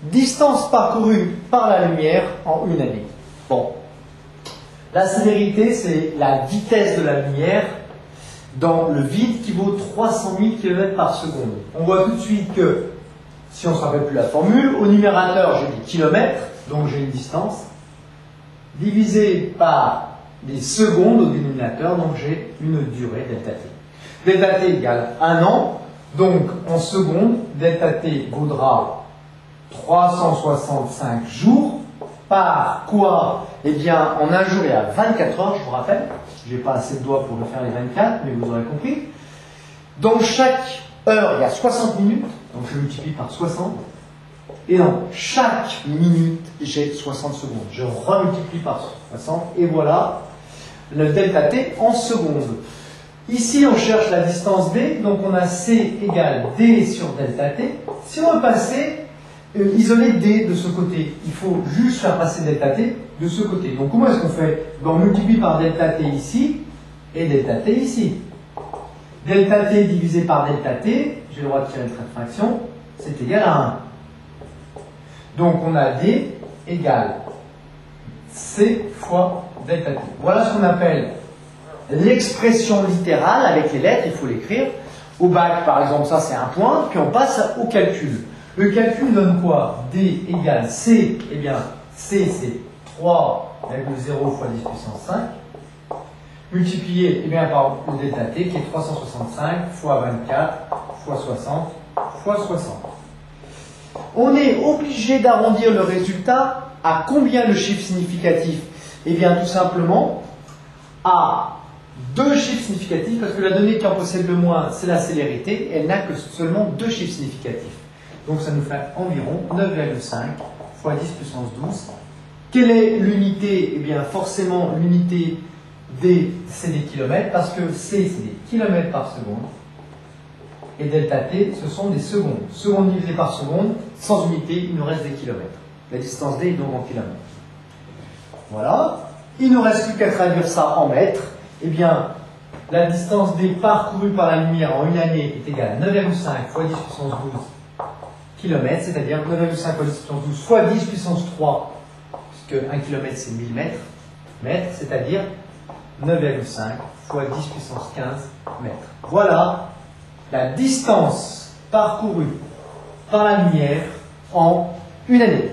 distance parcourue par la lumière en une année. Bon, la célérité, c'est la vitesse de la lumière dans le vide qui vaut 300 000 km par seconde. On voit tout de suite que, si on ne se rappelle plus la formule, au numérateur, j'ai des kilomètres, donc j'ai une distance, divisé par des secondes au dénominateur, donc j'ai une durée delta t. Delta t égale 1 an, donc en secondes, delta t vaudra 365 jours, par quoi? Eh bien, en un jour, il y a 24 heures, je vous rappelle. Je n'ai pas assez de doigts pour le faire les 24, mais vous aurez compris. Dans chaque heure, il y a 60 minutes, donc je multiplie par 60. Et dans chaque minute, j'ai 60 secondes. Je remultiplie par 60, et voilà le delta t en secondes. Ici, on cherche la distance d, donc on a c égale d sur delta t. Si on veut passer, isoler d de ce côté, il faut juste faire passer delta t de ce côté. Donc comment est-ce qu'on fait? On multiplie par delta t ici et delta t ici. Delta t divisé par delta t, j'ai le droit de tirer le trait de fraction, c'est égal à 1. Donc on a d égale c fois delta t. Voilà ce qu'on appelle l'expression littérale avec les lettres, il faut l'écrire. Au bac, par exemple, ça c'est un point, puis on passe au calcul. Le calcul donne quoi? D égale C, eh bien, C c'est 3,0 fois 10 puissance 5, multiplié eh bien, par le delta t qui est 365 fois 24 fois 60 fois 60. On est obligé d'arrondir le résultat à combien le chiffre significatif? Eh bien, tout simplement à deux chiffres significatifs, parce que la donnée qui en possède le moins, c'est la célérité, elle n'a que seulement deux chiffres significatifs. Donc ça nous fait environ 9,5 fois 10 puissance 12. Quelle est l'unité? Eh bien, forcément, l'unité D, c'est des kilomètres, parce que C, c'est des kilomètres par seconde. Et delta T, ce sont des secondes. Seconde divisée par seconde, sans unité, il nous reste des kilomètres. La distance D est donc en kilomètres. Voilà. Il ne nous reste plus qu'à traduire ça en mètres. Eh bien, la distance D parcourue par la lumière en une année est égale à 9,5 fois 10 puissance 12 km, c'est-à-dire 9,5 fois 10 puissance 12 fois 10 puissance 3, puisque 1 km c'est 1000 mètres, c'est-à-dire 9,5 fois 10 puissance 15 mètres. Voilà la distance parcourue par la lumière en une année.